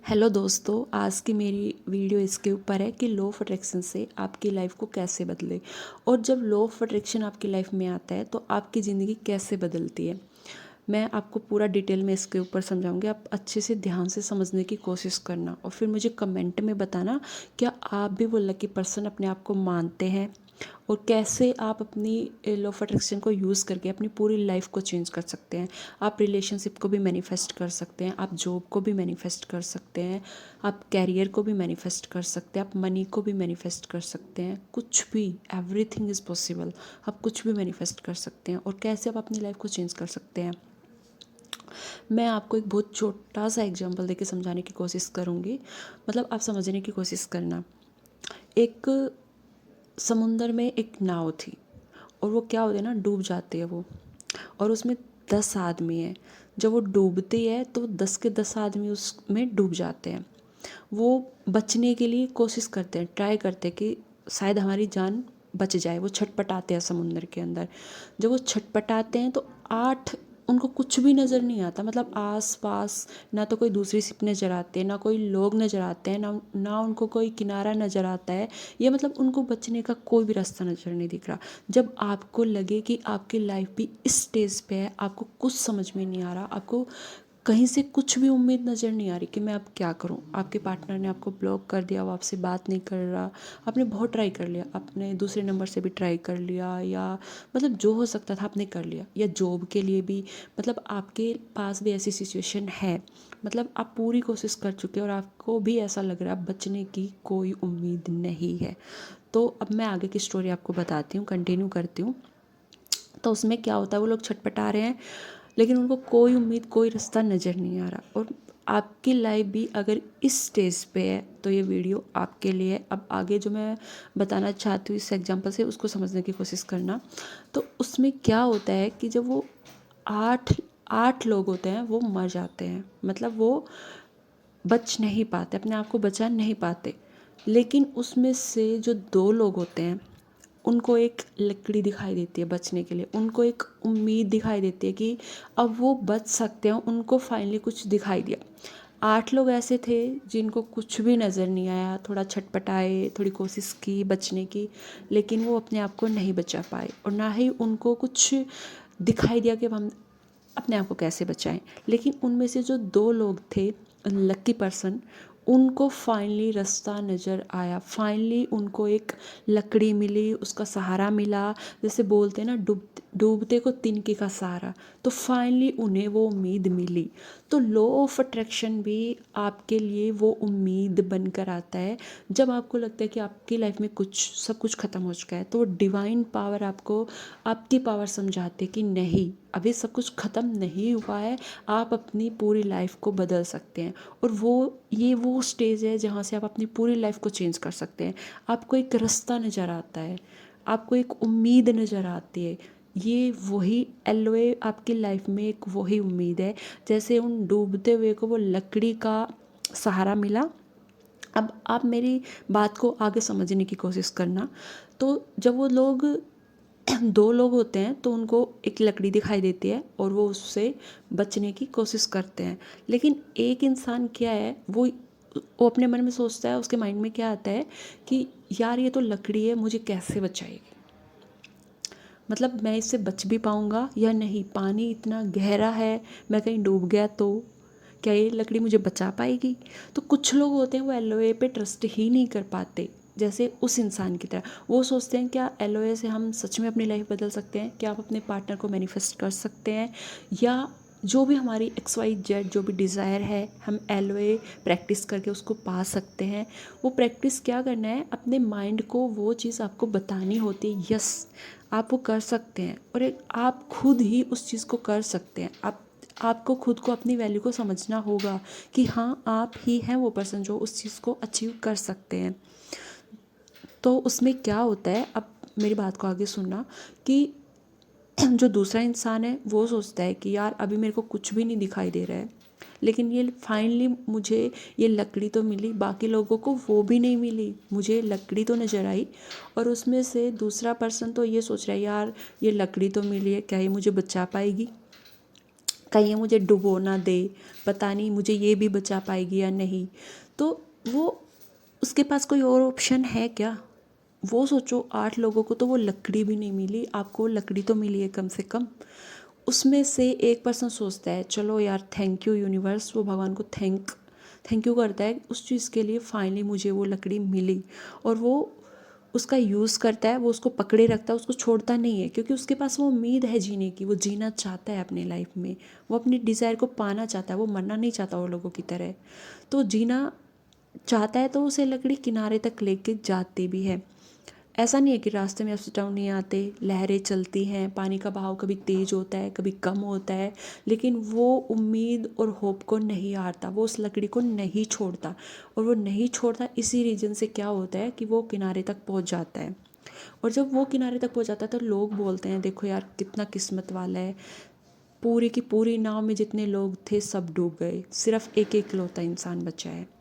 Hello दोस्तों, आज की मेरी वीडियो इसके ऊपर है कि लॉ ऑफ अट्रैक्शन से आपकी लाइफ को कैसे बदले। और जब लॉ ऑफ अट्रैक्शन आपकी लाइफ में आता है तो आपकी ज़िंदगी कैसे बदलती है। मैं आपको पूरा डिटेल में इसके ऊपर समझाऊंगी। आप अच्छे से ध्यान से समझने की कोशिश करना और फिर मुझे कमेंट में बताना, क्या आप भी वो लकी पर्सन अपने आप को मानते हैं और कैसे आप अपनी लॉ ऑफ अट्रैक्शन को यूज़ करके अपनी पूरी लाइफ को चेंज कर सकते हैं। आप रिलेशनशिप को भी मैनिफेस्ट कर सकते हैं, आप जॉब को भी मैनिफेस्ट कर सकते हैं, आप कैरियर को भी मैनिफेस्ट कर सकते हैं, आप मनी को भी मैनिफेस्ट कर सकते हैं। कुछ भी, एवरीथिंग इज़ पॉसिबल। आप कुछ भी मैनिफेस्ट कर सकते हैं और कैसे आप अपनी लाइफ को चेंज कर सकते हैं। मैं आपको एक बहुत छोटा सा एग्जांपल देके समझाने की कोशिश करूँगी। मतलब आप समझने की कोशिश करना। एक समुंदर में एक नाव थी और वो क्या होता है ना, डूब जाती है वो। और उसमें 10 आदमी हैं। जब वो डूबती है तो 10 के 10 आदमी उसमें डूब जाते हैं। वो बचने के लिए कोशिश करते हैं, ट्राई करते हैं कि शायद हमारी जान बच जाए। वो छटपटाते हैं समुंदर के अंदर। जब वो छटपटाते हैं तो 8, उनको कुछ भी नज़र नहीं आता। मतलब आस पास ना तो कोई दूसरी शिप नज़र आती है, ना कोई लोग नज़र आते हैं, ना उनको कोई किनारा नज़र आता है। ये मतलब उनको बचने का कोई भी रास्ता नज़र नहीं दिख रहा। जब आपको लगे कि आपकी लाइफ भी इस स्टेज पे है, आपको कुछ समझ में नहीं आ रहा, आपको कहीं से कुछ भी उम्मीद नज़र नहीं आ रही कि मैं अब क्या करूं। आपके पार्टनर ने आपको ब्लॉक कर दिया, वो आपसे बात नहीं कर रहा। आपने बहुत ट्राई कर लिया, आपने दूसरे नंबर से भी ट्राई कर लिया, या मतलब जो हो सकता था आपने कर लिया, या जॉब के लिए भी मतलब आपके पास भी ऐसी सिचुएशन है। मतलब आप पूरी कोशिश कर चुके हैं और आपको भी ऐसा लग रहा है बचने की कोई उम्मीद नहीं है। तो अब मैं आगे की स्टोरी आपको बताती हूँ, कंटिन्यू करती हूँ। तो उसमें क्या होता है, वो लोग छटपटा रहे हैं लेकिन उनको कोई उम्मीद, कोई रास्ता नज़र नहीं आ रहा। और आपकी लाइफ भी अगर इस स्टेज पे है तो ये वीडियो आपके लिए है। अब आगे जो मैं बताना चाहती हूँ इस एग्जांपल से, उसको समझने की कोशिश करना। तो उसमें क्या होता है कि जब वो आठ आठ लोग होते हैं वो मर जाते हैं। मतलब वो बच नहीं पाते, अपने आप को बचा नहीं पाते। लेकिन उसमें से जो 2 लोग होते हैं उनको एक लकड़ी दिखाई देती है बचने के लिए। उनको एक उम्मीद दिखाई देती है कि अब वो बच सकते हैं। उनको फाइनली कुछ दिखाई दिया। 8 लोग ऐसे थे जिनको कुछ भी नज़र नहीं आया। थोड़ा छटपटाए, थोड़ी कोशिश की बचने की, लेकिन वो अपने आप को नहीं बचा पाए और ना ही उनको कुछ दिखाई दिया कि अब हम अपने आप को कैसे बचाएं। लेकिन उनमें से जो 2 लोग थे, लकी पर्सन, उनको फाइनली रास्ता नज़र आया। फाइनली उनको एक लकड़ी मिली, उसका सहारा मिला। जैसे बोलते हैं ना, डूबते को तिनके का सहारा। तो फाइनली उन्हें वो उम्मीद मिली। तो लॉ ऑफ अट्रैक्शन भी आपके लिए वो उम्मीद बनकर आता है। जब आपको लगता है कि आपकी लाइफ में सब कुछ ख़त्म हो चुका है, तो वो डिवाइन पावर आपको आपकी पावर समझाते कि नहीं, अभी सब कुछ ख़त्म नहीं हुआ है, आप अपनी पूरी लाइफ को बदल सकते हैं। और वो स्टेज है जहाँ से आप अपनी पूरी लाइफ को चेंज कर सकते हैं। आपको एक रास्ता नज़र आता है, आपको एक उम्मीद नज़र आती है। ये वही एलोए आपकी लाइफ में एक वही उम्मीद है। जैसे उन डूबते हुए को वो लकड़ी का सहारा मिला। अब आप मेरी बात को आगे समझने की कोशिश करना। तो जब वो लोग 2 लोग होते हैं तो उनको एक लकड़ी दिखाई देती है और वो उससे बचने की कोशिश करते हैं। लेकिन एक इंसान क्या है, वो अपने मन में सोचता है, उसके माइंड में क्या आता है कि यार ये तो लकड़ी है, मुझे कैसे बचाएगी। मतलब मैं इससे बच भी पाऊँगा या नहीं, पानी इतना गहरा है, मैं कहीं डूब गया तो क्या ये लकड़ी मुझे बचा पाएगी। तो कुछ लोग होते हैं वो एलोए पे ट्रस्ट ही नहीं कर पाते। जैसे उस इंसान की तरह वो सोचते हैं, क्या एलोए से हम सच में अपनी लाइफ बदल सकते हैं, क्या आप अपने पार्टनर को मैनिफेस्ट कर सकते हैं, या जो भी हमारी XYZ जो भी डिज़ायर है, हम एलोए प्रैक्टिस करके उसको पा सकते हैं। वो प्रैक्टिस क्या करना है, अपने माइंड को वो चीज़ आपको बतानी होती है। यस, आप वो कर सकते हैं और आप खुद ही उस चीज़ को कर सकते हैं। आपको खुद को, अपनी वैल्यू को समझना होगा कि हाँ, आप ही हैं वो पर्सन जो उस चीज़ को अचीव कर सकते हैं। तो उसमें क्या होता है, अब मेरी बात को आगे सुनना, कि जो दूसरा इंसान है वो सोचता है कि यार अभी मेरे को कुछ भी नहीं दिखाई दे रहा है, लेकिन ये फाइनली मुझे ये लकड़ी तो मिली, बाकी लोगों को वो भी नहीं मिली, मुझे लकड़ी तो नज़र आई। और उसमें से दूसरा पर्सन तो ये सोच रहा है, यार ये लकड़ी तो मिली है, क्या ये मुझे बचा पाएगी। कहीं ये मुझे डुबो ना दे, पता नहीं मुझे ये भी बचा पाएगी या नहीं। तो वो उसके पास कोई और ऑप्शन है क्या? वो सोचो 8 लोगों को तो वो लकड़ी भी नहीं मिली, आपको वो लकड़ी तो मिली है कम से कम। उसमें से एक पर्सन सोचता है चलो यार थैंक यू यूनिवर्स, वो भगवान को थैंक यू करता है उस चीज़ के लिए, फाइनली मुझे वो लकड़ी मिली। और वो उसका यूज़ करता है, वो उसको पकड़े रखता है, उसको छोड़ता नहीं है, क्योंकि उसके पास वो उम्मीद है जीने की, वो जीना चाहता है अपनी लाइफ में, वो अपनी डिज़ायर को पाना चाहता है, वो मरना नहीं चाहता और लोगों की तरह। तो जीना चाहता है तो उसे लकड़ी किनारे तक लेके जाती भी है। ऐसा नहीं है कि रास्ते में अप्स डाउन नहीं आते, लहरें चलती हैं, पानी का बहाव कभी तेज़ होता है कभी कम होता है, लेकिन वो उम्मीद और होप को नहीं हारता, वो उस लकड़ी को नहीं छोड़ता। और वो नहीं छोड़ता इसी रीज़न से क्या होता है कि वो किनारे तक पहुंच जाता है। और जब वो किनारे तक पहुंच जाता है तो लोग बोलते हैं देखो यार कितना किस्मत वाला है, पूरी की पूरी नाव में जितने लोग थे सब डूब गए, सिर्फ एक एक लौता इंसान बचा है।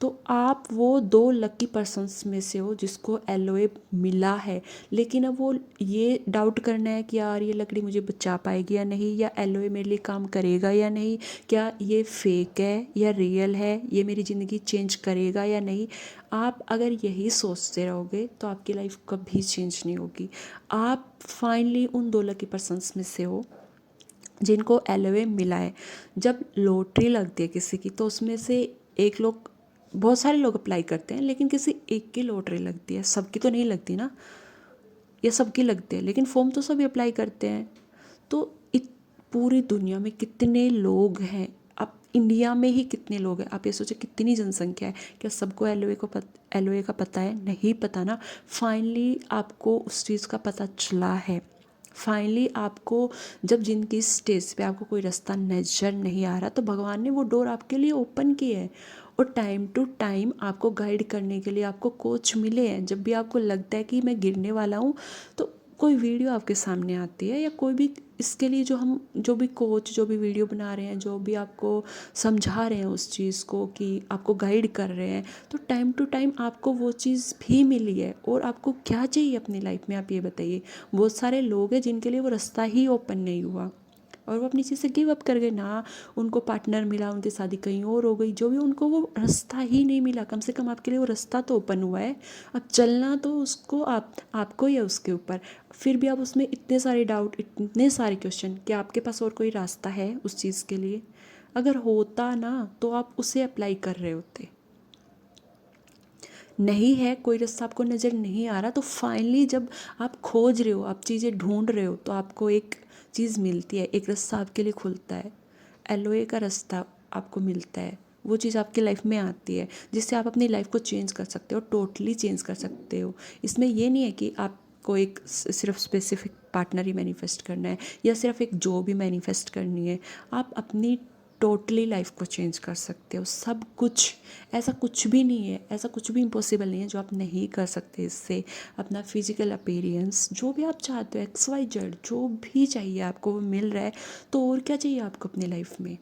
तो आप वो 2 लकी पर्सन्स में से हो जिसको एलओए मिला है, लेकिन अब वो ये डाउट करना है कि यार ये लकड़ी मुझे बचा पाएगी या नहीं, या एलओए मेरे लिए काम करेगा या नहीं, क्या ये फेक है या रियल है, ये मेरी ज़िंदगी चेंज करेगा या नहीं। आप अगर यही सोचते रहोगे तो आपकी लाइफ कभी चेंज नहीं होगी। आप फाइनली उन 2 लकी पर्सन्स में से हो जिनको एलओए मिला है। जब लॉटरी लगती है किसी की तो उसमें से एक लोग, बहुत सारे लोग अप्लाई करते हैं, लेकिन किसी एक की लॉटरी लगती है, सबकी तो नहीं लगती ना, या सबकी लगती है, लेकिन फॉर्म तो सभी अप्लाई करते हैं। तो पूरी दुनिया में कितने लोग हैं, आप इंडिया में ही कितने लोग हैं, आप ये सोचो कितनी जनसंख्या है, क्या सबको एलओए का पता है? नहीं पता ना। फाइनली आपको उस चीज़ का पता चला है। फाइनली आपको जब जिनकी स्टेज पे आपको कोई रास्ता नज़र नहीं आ रहा तो भगवान ने वो डोर आपके लिए ओपन की है। और टाइम टू टाइम आपको गाइड करने के लिए आपको कोच मिले हैं। जब भी आपको लगता है कि मैं गिरने वाला हूँ तो कोई वीडियो आपके सामने आती है, या कोई भी इसके लिए जो भी कोच जो भी वीडियो बना रहे हैं, जो भी आपको समझा रहे हैं उस चीज़ को, कि आपको गाइड कर रहे हैं, तो टाइम टू टाइम आपको वो चीज़ भी मिली है। और आपको क्या चाहिए अपनी लाइफ में, आप ये बताइए। बहुत सारे लोग हैं जिनके लिए वो रास्ता ही ओपन नहीं हुआ और वो अपनी चीज़ से गिव अप कर गए ना, उनको पार्टनर मिला, उनकी शादी कहीं और हो गई, जो भी, उनको वो रास्ता ही नहीं मिला। कम से कम आपके लिए वो रास्ता तो ओपन हुआ है। अब चलना तो उसको आपको ही है उसके ऊपर। फिर भी आप उसमें इतने सारे डाउट, इतने सारे क्वेश्चन कि आपके पास और कोई रास्ता है उस चीज़ के लिए? अगर होता ना तो आप उसे अप्लाई कर रहे होते। नहीं है, कोई रास्ता आपको नज़र नहीं आ रहा, तो फाइनली जब आप खोज रहे हो, आप चीज़ें ढूंढ रहे हो, तो आपको एक चीज़ मिलती है, एक रास्ता आपके लिए खुलता है। एलओए का रास्ता आपको मिलता है, वो चीज़ आपकी लाइफ में आती है जिससे आप अपनी लाइफ को चेंज कर सकते हो, टोटली चेंज कर सकते हो। इसमें ये नहीं है कि आपको एक सिर्फ स्पेसिफिक पार्टनर ही मैनिफेस्ट करना है या सिर्फ एक जॉब ही मैनिफेस्ट करनी है। आप अपनी टोटली लाइफ को चेंज कर सकते हो, सब कुछ। ऐसा कुछ भी नहीं है, ऐसा कुछ भी इम्पॉसिबल नहीं है जो आप नहीं कर सकते इससे। अपना फिजिकल अपीयरेंस, जो भी आप चाहते हो, XYZ जो भी चाहिए आपको वो मिल रहा है। तो और क्या चाहिए आपको अपनी लाइफ में?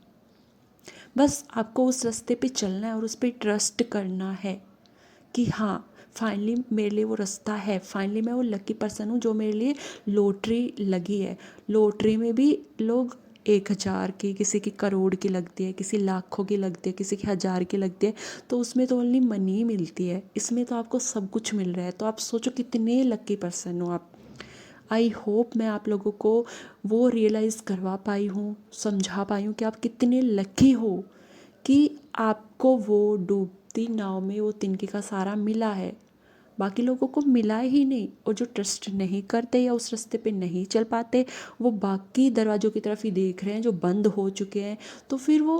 बस आपको उस रास्ते पे चलना है और उस पर ट्रस्ट करना है कि हाँ फाइनली मेरे लिए वो रास्ता है, फाइनली मैं वो लकी पर्सन हूँ जो मेरे लिए लॉटरी लगी है। लॉटरी में भी लोग 1,000 की, किसी की करोड़ की लगती है, किसी लाखों की लगती है, किसी की 1,000 की लगती है, तो उसमें तो ओनली मनी मिलती है, इसमें तो आपको सब कुछ मिल रहा है। तो आप सोचो कितने लकी पर्सन हो आप। आई होप मैं आप लोगों को वो रियलाइज़ करवा पाई हूँ, समझा पाई हूँ कि आप कितने लकी हो कि आपको वो डूबती नाव में वो तिनके का सहारा मिला है। बाकी लोगों को मिला ही नहीं, और जो ट्रस्ट नहीं करते या उस रास्ते पे नहीं चल पाते वो बाकी दरवाज़ों की तरफ ही देख रहे हैं जो बंद हो चुके हैं। तो फिर वो,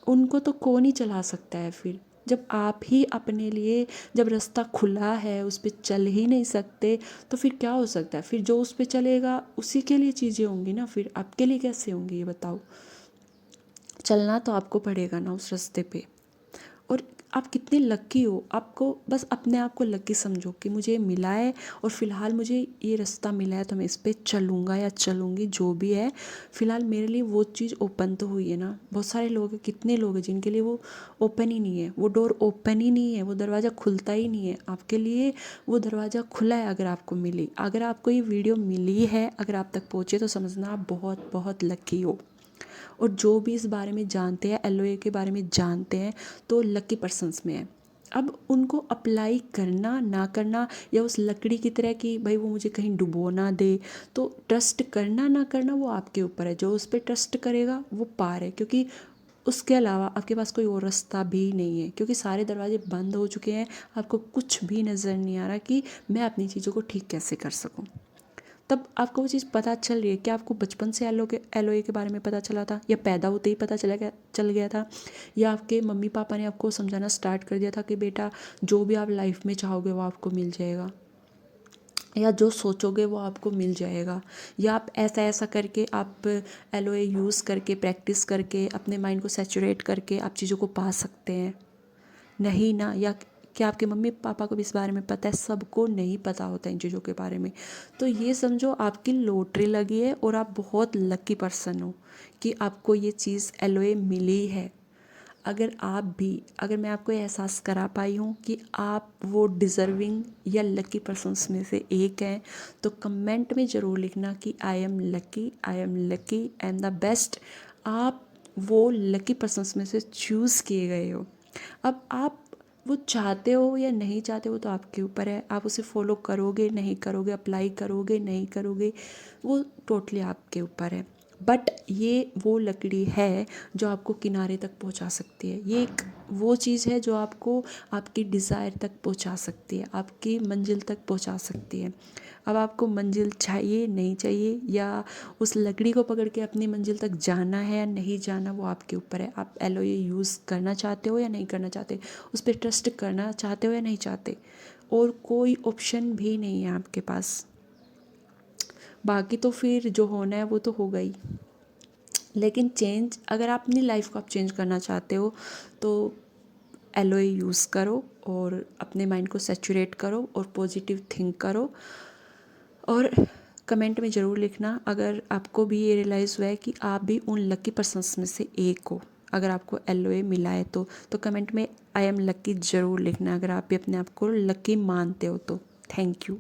उनको तो कौन ही चला सकता है फिर, जब आप ही अपने लिए, जब रास्ता खुला है उस पर चल ही नहीं सकते तो फिर क्या हो सकता है? फिर जो उस पर चलेगा उसी के लिए चीज़ें होंगी ना, फिर आपके लिए कैसे होंगी ये बताओ। चलना तो आपको पड़ेगा ना उस रास्ते पे। और आप कितने लकी हो, आपको बस अपने आप को लकी समझो कि मुझे मिला है और फ़िलहाल मुझे ये रास्ता मिला है तो मैं इस पर चलूँगा या चलूँगी, जो भी है फ़िलहाल मेरे लिए वो चीज़ ओपन तो हुई है ना। बहुत सारे लोग हैं, कितने लोग हैं जिनके लिए वो ओपन ही नहीं है, वो डोर ओपन ही नहीं है, वो दरवाज़ा खुलता ही नहीं है। आपके लिए वो दरवाज़ा खुला है अगर आपको मिली, अगर आपको ये वीडियो मिली है, अगर आप तक पहुँचे तो समझना आप बहुत बहुत लकी हो। और जो भी इस बारे में जानते हैं, एलोए के बारे में जानते हैं, तो लकी पर्सन्स में है। अब उनको अप्लाई करना ना करना, या उस लकड़ी की तरह कि भाई वो मुझे कहीं डुबो ना दे, तो ट्रस्ट करना ना करना वो आपके ऊपर है। जो उस पर ट्रस्ट करेगा वो पार है, क्योंकि उसके अलावा आपके पास कोई और रास्ता भी नहीं है, क्योंकि सारे दरवाजे बंद हो चुके हैं। आपको कुछ भी नज़र नहीं आ रहा कि मैं अपनी चीज़ों को ठीक कैसे कर सकूं। तब आपको वो चीज़ पता चल रही है कि आपको बचपन से एलोए के बारे में पता चला था, या पैदा होते ही पता चल गया था, या आपके मम्मी पापा ने आपको समझाना स्टार्ट कर दिया था कि बेटा जो भी आप लाइफ में चाहोगे वो आपको मिल जाएगा, या जो सोचोगे वो आपको मिल जाएगा, या आप ऐसा ऐसा करके आप एलोए यूज़ करके प्रैक्टिस करके अपने माइंड को सैचुरेट करके आप चीज़ों को पा सकते हैं। नहीं ना, या क्या आपके मम्मी पापा को भी इस बारे में पता है? सबको नहीं पता होता इन चीज़ों के बारे में। तो ये समझो आपकी लॉटरी लगी है और आप बहुत लकी पर्सन हो कि आपको ये चीज़ एलोए मिली है। अगर मैं आपको एहसास करा पाई हूँ कि आप वो डिज़र्विंग या लकी पर्सन्स में से एक हैं, तो कमेंट में ज़रूर लिखना कि I am lucky, I am lucky, I am the best. आप वो लकी पर्सन्स में से चूज़ किए गए हो। अब आप वो चाहते हो या नहीं चाहते हो तो आपके ऊपर है। आप उसे फॉलो करोगे नहीं करोगे, अप्लाई करोगे नहीं करोगे, वो टोटली आपके ऊपर है। बट ये वो लकड़ी है जो आपको किनारे तक पहुंचा सकती है। ये एक वो चीज़ है जो आपको आपकी डिज़ायर तक पहुंचा सकती है, आपकी मंजिल तक पहुंचा सकती है। अब आपको मंजिल चाहिए नहीं चाहिए, या उस लकड़ी को पकड़ के अपनी मंजिल तक जाना है या नहीं जाना, वो आपके ऊपर है। आप एलोए यूज़ करना चाहते हो या नहीं करना चाहते, उस पर ट्रस्ट करना चाहते हो या नहीं चाहते, और कोई ऑप्शन भी नहीं है आपके पास। बाकी तो फिर जो होना है वो तो होगा ही। लेकिन चेंज, अगर आप अपनी लाइफ को आप चेंज करना चाहते हो तो एलोए यूज़ करो, और अपने माइंड को सैचुरेट करो और पॉजिटिव थिंक करो। और कमेंट में ज़रूर लिखना अगर आपको भी ये रियलाइज़ हुआ है कि आप भी उन लकी पर्सन्स में से एक हो। अगर आपको एलोए मिला है तो कमेंट में आई एम लकी ज़रूर लिखना, अगर आप भी अपने आप को लकी मानते हो तो। Thank you.